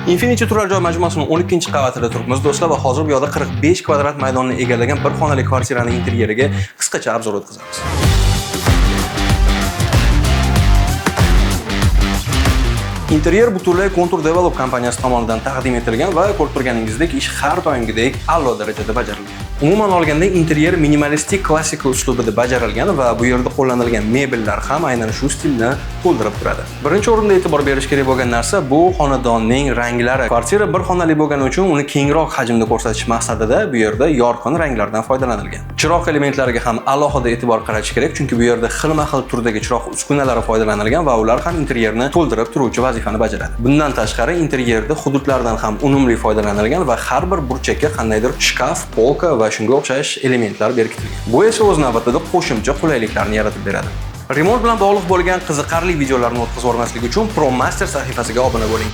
Infinity turar joy majmuasining 12-qavatida turibmiz do'stlar va hozir bu yoqda 45 kvadrat maydonni egallagan bir xonali kvartiraning interyeriga qisqacha obzor o'tkazamiz. Interyer butunlay Contour Develop kompaniyasi tomonidan taqdim etilgan va ko'rib turganingizdek ish har doimgidek a'lo darajada bajarilgan. Umuman olganda interyer minimalistik klassik uslubida bajarilgan va bu yerda qo'llanilgan mebellar ham aynan shu stilni to'ldirib turadi. Birinchi o'rinda e'tibor berish kerak bo'lgan narsa bu xonadonning ranglari. Kvartira bir xonali bo'lgani uchun uni kengroq hajmda ko'rsatish maqsadida bu yerda yorqin ranglardan foydalanilgan. Chiroq elementlariga ham alohida e'tibor qaratish kerak, chunki bu yerda xilma-xil turdagi chiroq uskunalari foydalanilgan va ular ham interyerni to'ldirib turuvchi vazifani bajaradi. Bundan tashqari interyerda hududlardan ham unumli foydalanilgan va har bir burchakka qandaydir shkaf, polka va shunga o'xshash elementlar berkitilgan. Bu esa o'z navbatida qo'shimcha qulayliklarni yaratib beradi. Remont bilan bog'liq bo'lgan qiziqarli videolarni o'tkazib o'rmaslik uchun ProMaster sahifasiga obuna bo'ling.